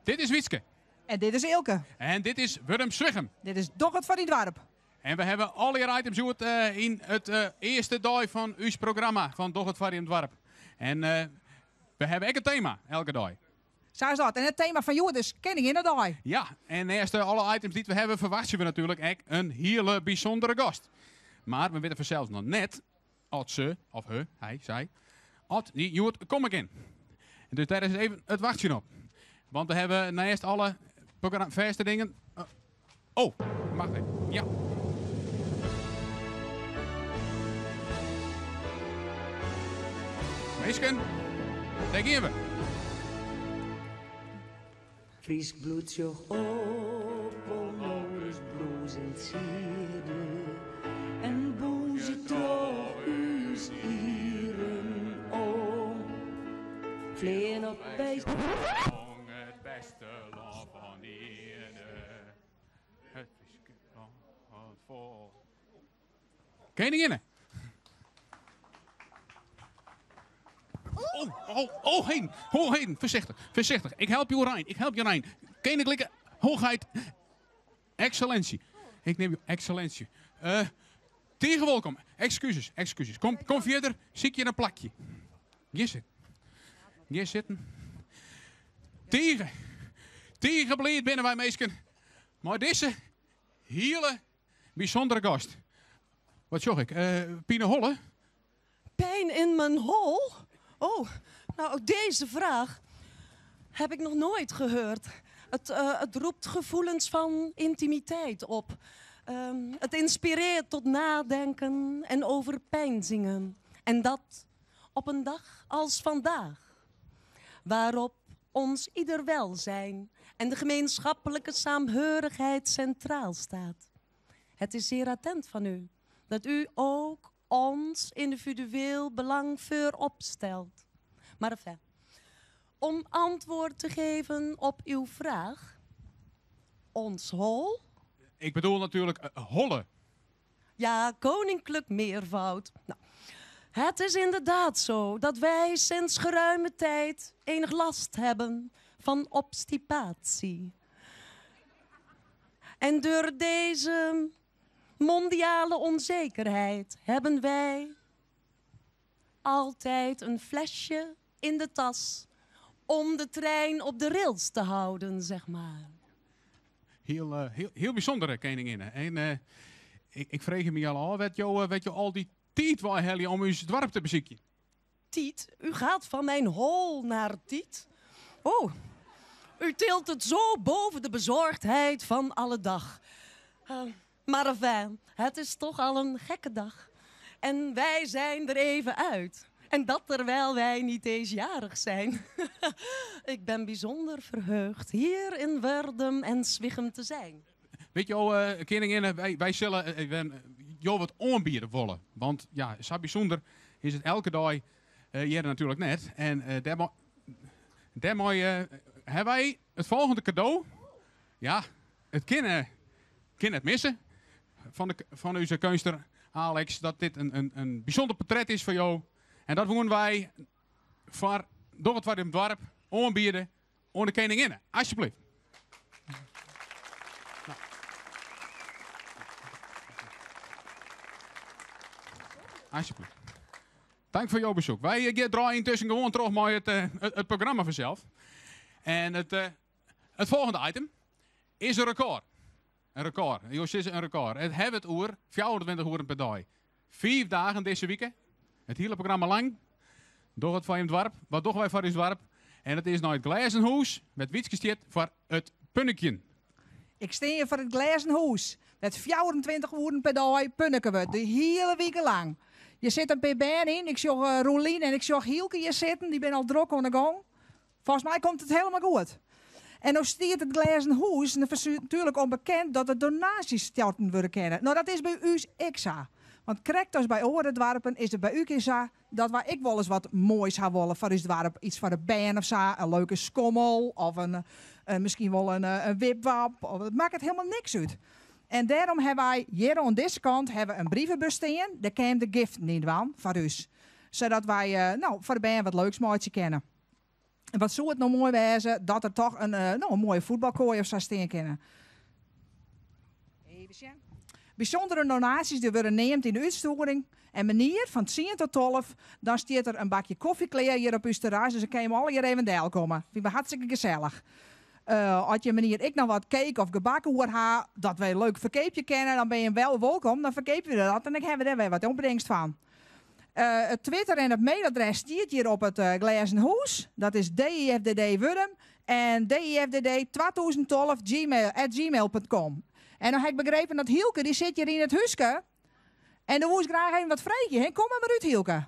Dit is Wietske. En dit is Ilke. En dit is Wurm-Zwichem. Dit is Doch van die Dwarp. En we hebben alle hier items uit in het eerste dag van uw programma van Doch het Variem Dwarp. En we hebben ook een thema, elke dag. Zo is dat. En het thema van jou is kenning in de dag. Ja, en naast alle items die we hebben verwachten we natuurlijk ook een hele bijzondere gast. Maar we weten vanzelf nog net, als ze, of hij, zij, als die joert kom ik in. En dus daar is even het wachtje op. Want we hebben naast alle verste dingen... wacht even. Ja. Meesken, daar gaan we. Fries bloed joch op, onnodig bloes in zierde. En boeze toch us ieren om. Vleen op beest. Het beste land van Ede. Het is voor. Koninginnen. Heen. Voorzichtig. Ik help je Rein. Koninklijke hoogheid. Excellentie. Ik neem je excellentie. Tegenwelkom. Excuses. Kom verder. Zie ik je een plakje. Hier zitten. Tegenbeleid binnen wij meesken. Maar deze hele bijzondere gast. Wat zag ik? Pine Holle? Pijn in mijn hol? Oh, nou deze vraag heb ik nog nooit gehoord. Het roept gevoelens van intimiteit op. Het inspireert tot nadenken en overpeinzingen. En dat op een dag als vandaag. Waarop ons ieder welzijn en de gemeenschappelijke saamhorigheid centraal staat. Het is zeer attent van u dat u ook ons individueel belang voorop stelt. Maar enfin, om antwoord te geven op uw vraag. Ons hol? Ik bedoel natuurlijk Holle. Ja, koninklijk meervoud. Nou, het is inderdaad zo dat wij sinds geruime tijd enig last hebben van obstipatie. En door deze mondiale onzekerheid hebben wij altijd een flesje in de tas om de trein op de rails te houden, zeg maar. Heel bijzondere koninginnen. En ik vreeg me al weet je al die tijd waar Helly om uw dwarp te bezoeken? Tiet, u gaat van mijn hol naar Tiet. Oh, u tilt het zo boven de bezorgdheid van alle dag. Maar enfin, het is toch al een gekke dag. En wij zijn er even uit. En dat terwijl wij niet eens jarig zijn. Ik ben bijzonder verheugd hier in Werdum en Zwichem te zijn. Weet je wel, koninginnen, wij zullen jou wat aanbieden willen. Want ja, zo bijzonder is het elke dag hier natuurlijk net. En daarmee hebben wij het volgende cadeau. Ja, het kan het missen. Van onze kunster Alex, dat dit een bijzonder portret is voor jou. En dat willen wij voor Doch het Variem Dwarp aanbieden aan de koninginnen. Alsjeblieft. Alsjeblieft. Dank voor jouw bezoek. Wij draaien intussen gewoon terug maar het programma vanzelf. En het volgende item is een record. Een record. Joost is een record. Het hebben het oer 24 uur per dag. 5 dagen deze week. Het hele programma lang. Doch het Variem Dwarp. Wat doen wij voor ons dwarp? En het is nou het Glazenhuis met Wietskestiet voor het Punnekje. Ik sta hier voor het glazen huis. Met 24 uur per dag punniken we de hele week lang. Je zit een PBN in. Ik zag Rolien en ik zag Hielke hier zitten. Die ben al druk aan de gang. Volgens mij komt het helemaal goed. En dan stiert het glazen huis. En het is natuurlijk onbekend dat de donaties starten worden kennen. Nou, dat is bij u XA. Want correct als bij Oorendwarpen is het bij u zo dat waar ik wel eens wat moois zou willen voor uw dwarp. Iets voor de band of zo. Een leuke schommel. Of misschien wel een wipwap. Of, het maakt het helemaal niks uit. En daarom hebben wij hier aan deze kant een brievenbus staan. Daar kan de gift niet van voor u. Zodat wij voor de band wat leuks mooitje kennen. En wat zou het nou mooi wezen dat er toch een mooie voetbalkooi of zo staan kunnen. Even zien. Bijzondere donaties die worden neemt in de uitstoring. En manier van 10 tot 12, dan staat er een bakje koffiekleur hier op uw terras. Dus dan kan je alle hier even deel komen. Vind ik hartstikke gezellig. Als je manier ik nog wat cake of gebakken hoor ha, dat wij een leuk verkeepje kennen, dan ben je wel welkom. Dan verkepen we dat en dan hebben we er weer wat opbrengst van. Het Twitter en het mailadres staat hier op het glazen hoes. Dat is DIFDD Wurm en DIFDD2012@gmail.com. En dan heb ik begrepen dat Hielke, die zit hier in het huisje. En dan moest ik graag even wat vreetje. Hè? Kom maar uit, Hielke.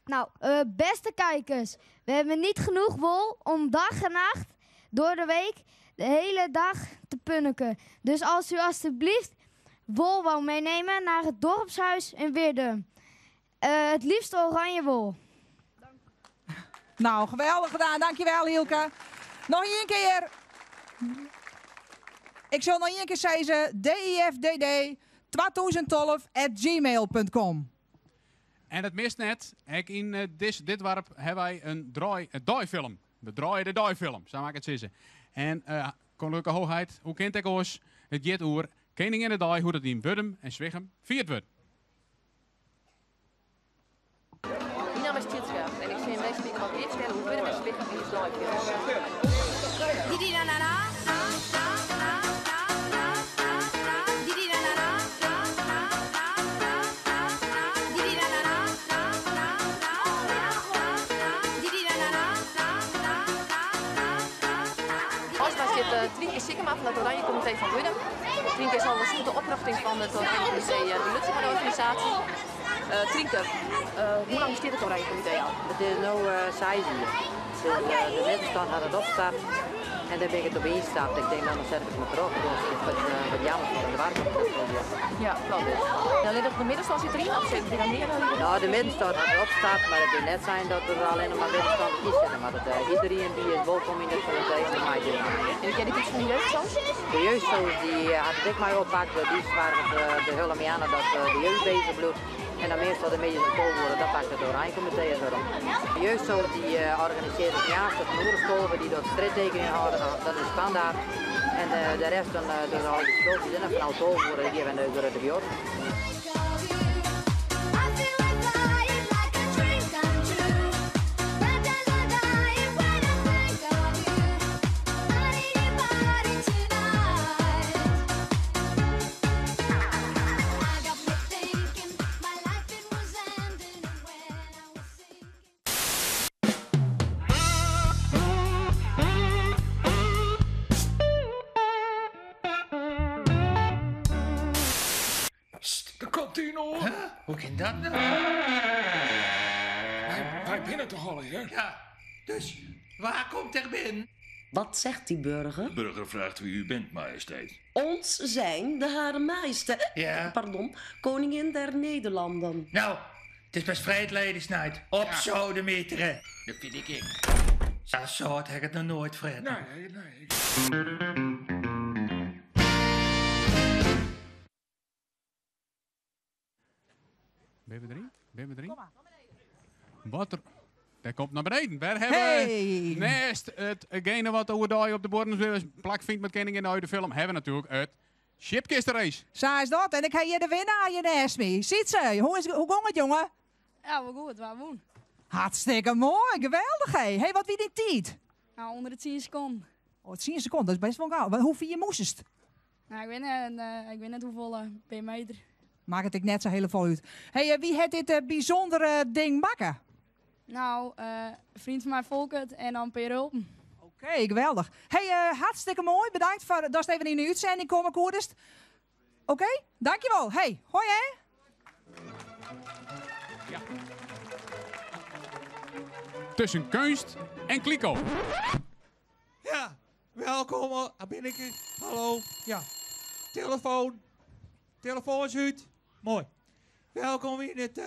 Nou, beste kijkers, we hebben niet genoeg wol om dag en nacht door de week de hele dag te punniken. Dus als u alstublieft wol wou meenemen naar het dorpshuis in Weerdum. Het liefst oranje wol. Nou, geweldig gedaan. Dankjewel, Hielke. Nog één keer. Ik zal nog één keer zeggen. DIFDD2012@gmail.com. En het mist net. In dit warp hebben wij een draaifilm. We draaien de draaifilm, zo maak ik het zeggen. En koninklijke hoogheid, hoe kent ik ons? Het gaat over Koning in de Daai, hoe dat in Wurm en Zwichum viert wordt. Mijn naam is Tjitska en ik zie in deze week wat eerst vertellen hoe Wurm en Zwichum in de draaifilm. Trien is Sikkema van het Oranje Comité van Wurm. Trien is al een de oprichting van het Oranje Comité de Lutsen organisatie. Trienke, hoe lang is dit het Oranje Comité al? Het is nu 6 jaar. De middenstand had het opgestart en daar ben ik het op ingestapt. Ik denk, dan zet ik het me terug. Dus het is wat jammer voor de warmte. Ja, klopt. Dan ligt de middenstand zit erin, of zit er dan meer? Nou, de middenstand had het opgestart, maar het wil net zijn dat er alleen maar middenstand is. Maar dat, iedereen die is welkom in het comité om de mij te doen. En ken ik iets van de jeugdzoons? De jeugdzoons die had ik mij oppakt. Die waren de hele mee aan dat de jeugd bezig bloedt. En dan meestal de meisjes in school worden, dat pakt het Oranje Comité erom. De jeugdzoons die organiseert het jaarste van Oerenstolven, die doet strittekeningen houden, dat is standaard. En de rest dan doen al die sprookjes in en van Altoven worden, die hebben door de bjord. Hoe kan dat nou? Wij binnen toch al hier? Ja, dus waar komt er binnen? Wat zegt die burger? De burger vraagt wie u bent, majesteit. Ons zijn de Hare Majesteit. Ja. Pardon, koningin der Nederlanden. Nou, het is best Vrijheid Night. Op zo de meteren. Dat vind ik. Zo soort heb ik het nog nooit vreemd. Nee. Ben je erin? Wat er... Dat komt naar beneden. Waar hebben we naast hetgene wat Oerdaai op de borden plak vindt met Koning in de oude film, hebben we natuurlijk het Schipkistenrace. Zo is dat. En ik heb hier de winnaar je naast me. Ziet ze? Hoe ging het, jongen? Ja, wel goed. Waar woon? Hartstikke mooi. Geweldig, hé. Hey, wat wie die tijd? Nou, onder de 10 seconden. Oh, 10 seconden. Dat is best wel gauw. Hoeveel je moest het? Nou, ik weet net hoeveel per meter. Maak het ik net zo heel vol uit. Hey, wie heeft dit bijzondere ding bakken? Nou, een vriend van mij Volkert en dan Per Hulpen. Oké, geweldig. Hey, hartstikke mooi. Bedankt voor dat je even in de uitzending komen, Koerdest. Oké, dankjewel. Hey, hoi hè. Ja. Tussen kunst en kliko. Ja, welkom. Daar ben ik. Hallo. Ja, telefoon. Telefoon is uit. Mooi. Welkom in het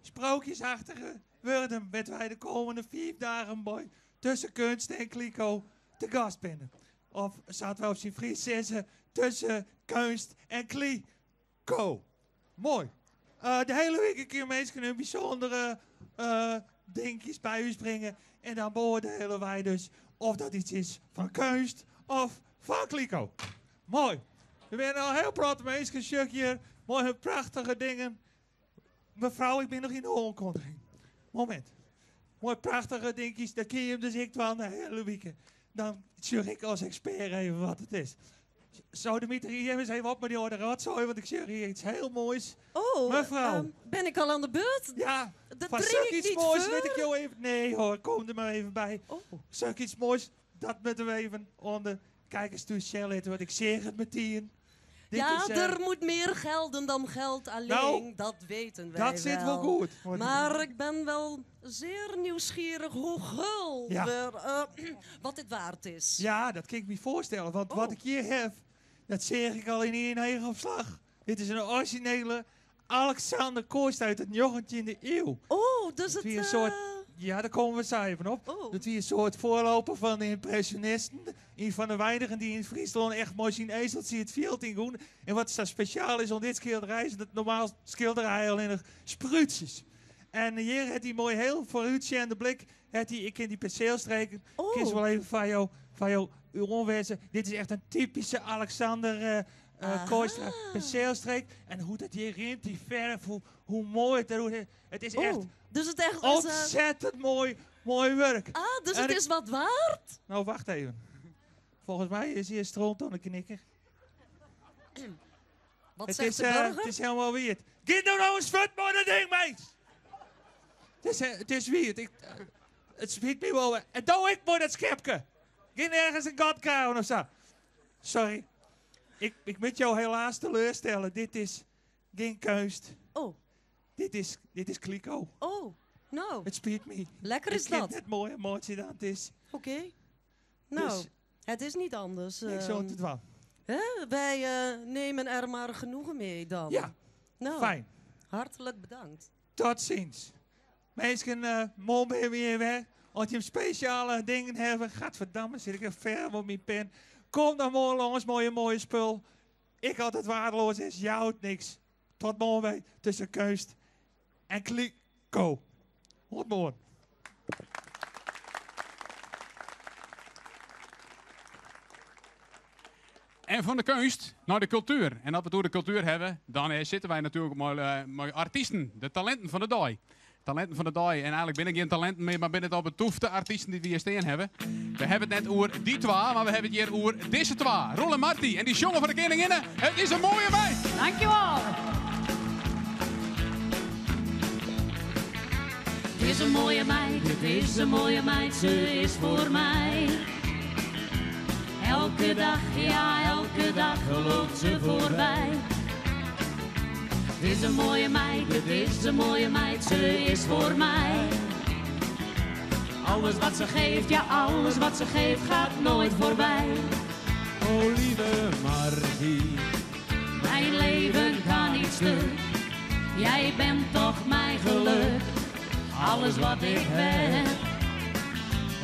sprookjesachtige Wurm. Met wij de komende 4 dagen mooi tussen kunst en kliko te gast binnen. Of zaten we op zijn Fries zeggen, tussen kunst en kliko. Mooi. De hele week een keer mensen een bijzondere dingetjes bij u brengen. En dan beoordelen wij dus of dat iets is van kunst of van kliko. Mooi. We zijn al heel praten mensen hier. Mooie prachtige dingen. Mevrouw, ik ben nog in de aankondiging. Moment. Mooi prachtige dingetjes. Dat kun je hem dus ik wel de hele week. Dan zeg ik als expert even wat het is. Zou de Mieter eens even op met die orde rotzooi, want ik zeg hier iets heel moois. Oh, mevrouw. Ben ik al aan de beurt? Ja, Dat van drink zeg ik iets niet moois voor. weet ik jou even. Nee hoor, kom er maar even bij. Oh. Zeg iets moois, dat moeten we even onder kijkers toestellen, want ik zeg het met tien. Dit Ja, is, er moet meer gelden dan geld alleen. Nou, dat weten wij dat zit wel goed. Maar ik ben wel zeer nieuwsgierig hoe gulder wat dit waard is. Ja, dat kan ik me voorstellen. Want wat ik hier heb, dat zeg ik al in één eigen opslag. Dit is een originele Alexander Korst uit het 19e eeuw. Oh, dus dat het... een soort, ja, daar komen we zo even op. Oh. Dat is een soort voorloper van de impressionisten. Een van de weinigen die in Friesland echt mooi zien ezeltje het veld in gaan. En wat zo speciaal is aan dit schilderij, is dat normaal schilderij alleen nog spruitjes. En hier heeft hij mooi heel vooruitziende blik. Ik ken die perceelstreken. Ik kies wel even van jou uw onwezen. Dit is echt een typische Alexander Korst perceelstreek. En hoe dat hier rint, die verf, hoe mooi het is. Echt dus het echt ontzettend mooi werk. Dus en het is wat waard? Nou, wacht even. Volgens mij is hier stront aan de knikker. Wat zegt de burger? Het is helemaal weird. Get nou eens fut maar dat ding, meis! Het is weird. Het spreekt me wel. En doe ik maar dat schepje. Geen ergens een godkouwen of zo. Sorry. Ik moet jou helaas teleurstellen. Dit is geen kunst. Oh. Dit is kliko. Oh, nou. Het spijt me. Lekker is dat. Het net mooi en mooi dan het is. Oké. Nou, Dus, het is niet anders. ik zou het wel. Wij nemen er maar genoegen mee dan. Ja, nou, fijn. Hartelijk bedankt. Tot ziens. Mensen, morgen ben weer weg. Als je speciale dingen hebt, gadverdamme, zit ik er ver op mijn pen. Kom dan morgen langs, mooie spul. Ik had het waardeloos is, jou het niks. Tot morgen weer tussen kunst en kliko. Tot morgen. En van de kunst naar de cultuur. En als we het over de cultuur hebben, dan zitten wij natuurlijk met artiesten. De talenten van de dag. Talenten van de dag. En eigenlijk ben ik geen talenten meer, maar ben het al betoefde artiesten die we hier staan hebben. We hebben het net over die twee, maar we hebben het hier over deze twee. Roel en Marty. En die jongen van de koninginnen. Het is een mooie meid. Dankjewel. Het is een mooie meid, het is een mooie meid, ze is voor mij. Elke dag, ja elke dag loopt ze voorbij. Het is een mooie meid, het is een mooie meid, ze is voor mij. Alles wat ze geeft, ja alles wat ze geeft gaat nooit voorbij. O lieve Marty, mijn leven kan niet stuk. Jij bent toch mijn geluk, alles wat ik ben.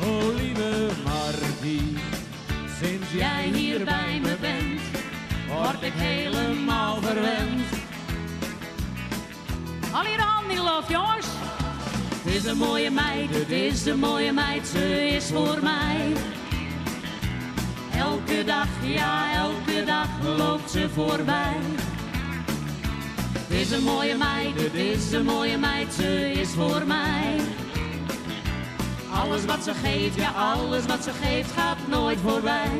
o lieve Marty, sinds Jij hier bij me bent, word ik helemaal verwend. Al hier handen in de lucht, jongens. Het is een mooie meid, het is een mooie meid, ze is voor mij. Elke dag, ja elke dag loopt ze voorbij. Het is een mooie meid, het is een mooie meid, ze is voor mij. Alles wat ze geeft, ja alles wat ze geeft gaat nooit voorbij.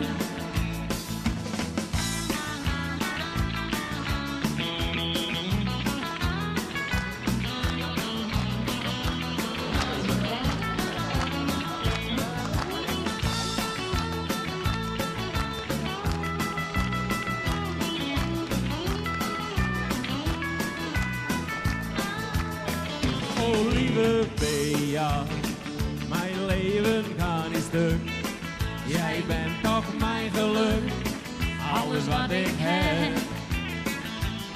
o lieve Bea, mijn leven gaat niet stuk. Jij bent toch mijn geluk, Alles wat ik heb.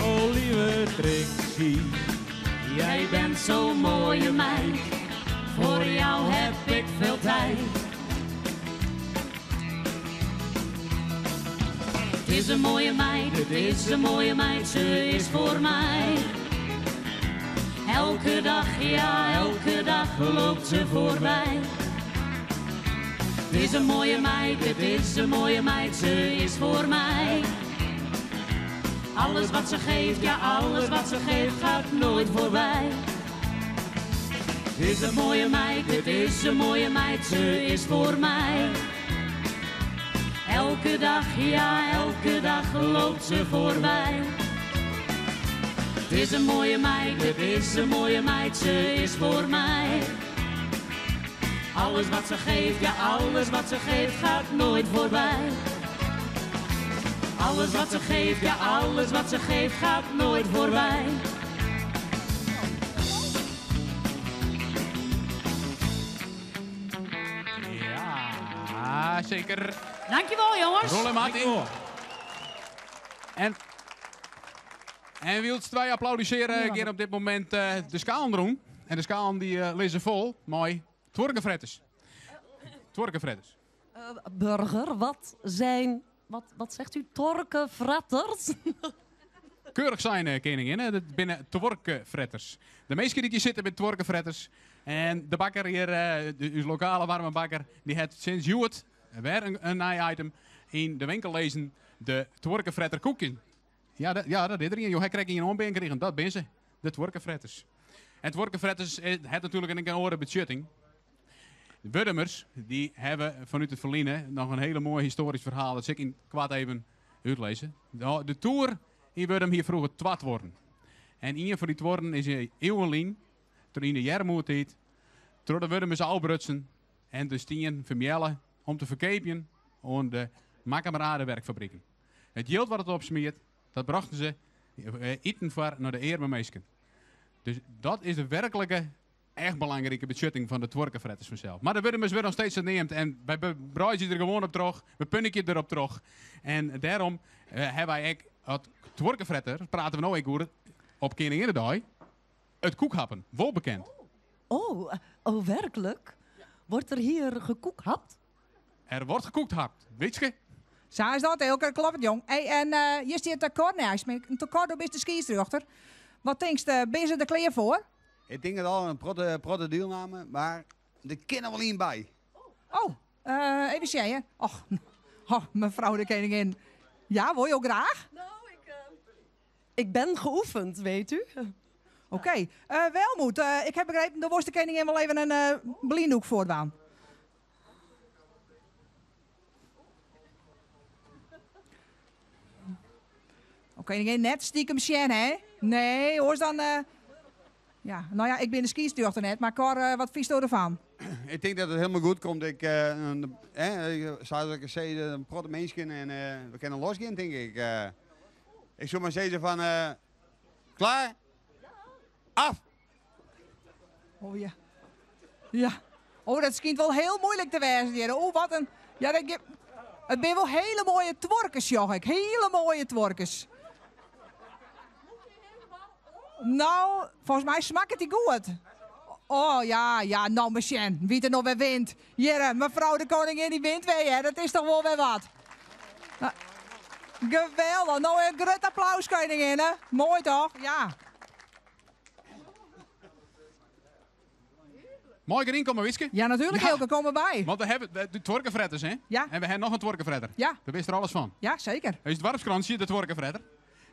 o lieve Trixie, Jij bent zo'n mooie meid, voor jou heb ik veel tijd. Het is een mooie meid, het is een mooie meid, ze is voor mij. Elke dag, ja, elke dag loopt ze voorbij. Het is een mooie meid, het is een mooie meid, ze is voor mij. Alles wat ze geeft, ja, alles wat ze geeft gaat nooit voorbij. Het is een mooie meid, het is een mooie meid, ze is voor mij. Elke dag, ja, elke dag loopt ze voorbij. Het is een mooie meid, het is een mooie meid, ze is voor mij. Alles wat ze geeft, ja, alles wat ze geeft gaat nooit voorbij. Alles wat ze geeft, ja, alles wat ze geeft gaat nooit voorbij. Ja, zeker. Dankjewel, jongens. Rol hem hard in. En wilt twee applaudisseren, keer op dit moment de schaal doen. En de schaal die lezen vol. Mooi. Tworkenfretters. Tworkenfretters. Burger, wat zegt u? Torkenfretters? Keurig zijn, koningin. Dat binnen tworkenfretters. De meesten die hier zitten met tworkenfretters. En de bakker hier, uw lokale warme bakker, die heeft sinds Juwet weer een nieuw item in de winkel lezen. De tworkenfretter koekje. Ja, dat is er een. Hij krijgt in je ombeen gekregen. Dat ben ze. De tworkenfretters. En tworkenfretters heeft natuurlijk een oren betjutting. De Wurmers, die hebben vanuit het verliezen nog een hele mooi historisch verhaal. Dat zal ik in kwart even uitlezen. De Tour in Wurm hier vroeger twat worden. En een van die twoorden is in Eeuwenlien, toen in de Jermoertijd, door de Wurmers albrutsen en de stien vermjellen om te verkepen aan de makkameradenwerkfabrieken. Het geld wat het opsmeert, dat brachten ze eten voor naar de arme meisken. Dus dat is de werkelijke, echt belangrijke betjutting van de tworkenfretters vanzelf. Maar de Wurmers worden nog steeds geneemd en wij breiden er gewoon op terug, we punniken erop terug. En daarom hebben wij ook het tworkenfretter, praten we nou ook over op Koninginnedag, het koekhappen, wel bekend. Oh, werkelijk? Wordt er hier gekoekhapt? Er wordt gekoekhapt, weet je? Zo is dat, heel klopt, jong. Hey, en je staat tekort naast me. Een tekort op is de skistruchter. Wat denk je, ben je er klaar voor? Ik denk het al, een protte deelname, maar er kan wel in bij. Oh, even zeggen. Och, mevrouw de koningin. Ja, wil je ook graag? Nou, ik ben geoefend, weet u. Oké, Welmoed, ik heb begrepen, daar was de koningin wel even een blinddoek voor gedaan. Koningin, net stiekem Sjen, hè? Nee, hoor dan... Ja, nou ja, ik ben de skistuchter net, maar Cor, wat vies je ervan? Ik denk dat het helemaal goed komt. Ik zou ik zeggen, een protte mensen en we kunnen losgaan, denk ik. Ik zou maar zeggen van, klaar? Af! Oh ja. Ja. Oh, dat schijnt wel heel moeilijk te wezen. Oh, wat een... Ja, het zijn wel hele mooie tworkers, joh. Hele mooie tworkers. Nou, volgens mij smaakt die goed. Oh ja, nou machine, wie er nog weer wint. Hier, mevrouw de koningin die wint weer, hè. Dat is toch wel weer wat. Nou, geweldig, nou een groot applaus koningin, hè. Mooi toch, ja. Mooi erin komen, Wiske. Ja, natuurlijk, Hilke, kom erbij. Want we hebben de tworkenfretters, hè? Ja. En we hebben nog een tworkenfretter. Ja. Daar wist er alles van. Ja, zeker. Dat is het dwarpskransje, de tworkenfretter.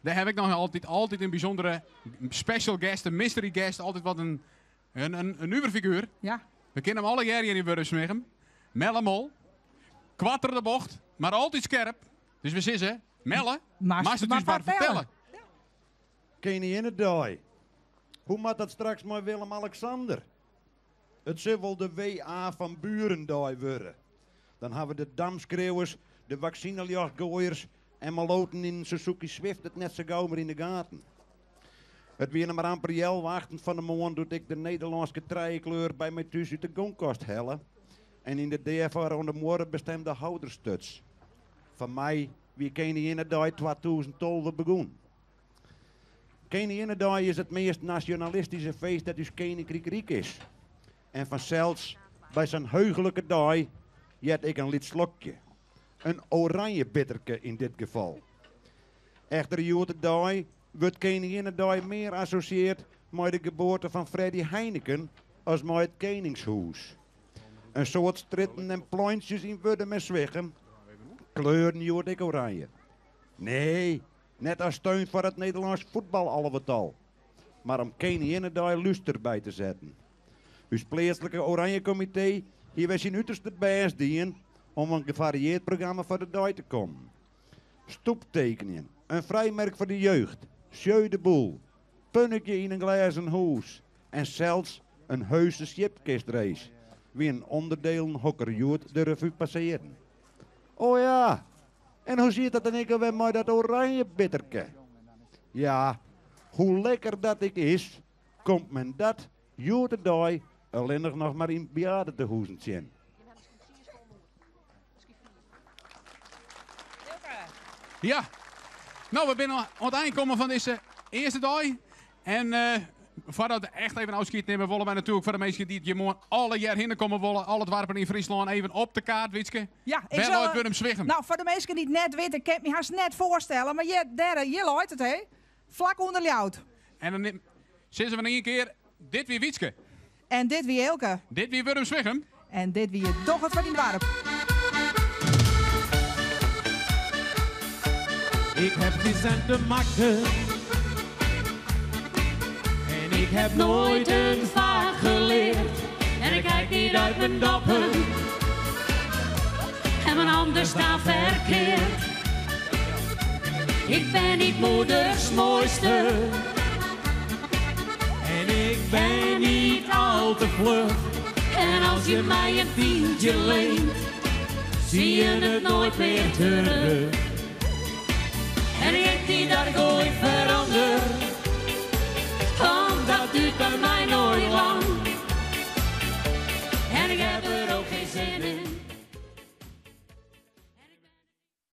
Daar heb ik nog altijd een bijzondere special guest, een mystery guest. Altijd wat een uberfiguur. Ja. We kennen hem alle jaren hier in Wurmsmegem. Mellemol. Kwatter de bocht, maar altijd scherp. Dus we zitten, Melle, maar ze dus maar vertellen. Koninginnedag. Hoe moet dat straks maar Willem-Alexander? Het zal wel de WA van Burendag worden. Dan hebben we de damschreeuwers, de vaccinejachtgooiers en maloten in Suzuki Swift het net zo gauw maar in de gaten. Het weer maar aan Priel wachten van de morgen doet ik de Nederlandse treikleur bij mij thuis uit de gongkast hellen. En in de DFR aan de morgen bestemde houderstuts. Van mij wie Koninginnedag 2012 begon. Koninginnedag is het meest nationalistische feest dat dus Koninkrijk Rijk is. En vanzelfs bij zijn heugelijke dag jet ik een slokje. Een oranje bitterke in dit geval. Echter de dag wordt Koninginnedag meer associeerd met de geboorte van Freddy Heineken als met het Koningshuis. Een soort stritten en plantjes in Wudden en Zwichum. Kleuren jood ik oranje. Nee, net als steun voor het Nederlands voetbal al. Maar om geen ene dag luster bij te zetten. Uw plaatselijke Oranje Comité hier wij zijn uiterste best dienen om een gevarieerd programma voor de dag te komen. Stoeptekeningen, een vrijmerk voor de jeugd, Sjeu de Boel, punnetje in een glazen huis en zelfs een heuse schipkistrace, wie een onderdeel hokkerjoet de revue passeren. Oh ja, en hoe ziet dat dan ik weer met dat oranje bitterke? Ja, hoe lekker dat ik is, komt men dat jote dag alleen nog maar in bejaardentehuizen zien. Ja, nou we zijn aan het eind komen van deze eerste dag. En voordat we echt even afschiet nemen, willen wij natuurlijk voor de mensen die het morgen alle jaar heen komen willen, al het warpen in Friesland even op de kaart, Witske. Ja, ik zal uit Wurm-Zwichum. Nou, voor de mensen die het net weten, kan ik me haast net voorstellen, maar je luidt het, hè? Vlak onder de jout. En dan zeggen we nog een keer, dit weer Witske. En dit wie Elke. Dit wie Wurm-Zwichum. En dit wie je toch het van die warp. Ik heb geen cent te maken. En ik heb nooit een vak geleerd. En ik kijk niet uit mijn doppen. En mijn handen staan verkeerd. Ik ben niet moeders mooiste. En ik ben niet al te vlug. En als je mij een tientje leent, zie je het nooit meer terug. En ik denk niet dat ik ooit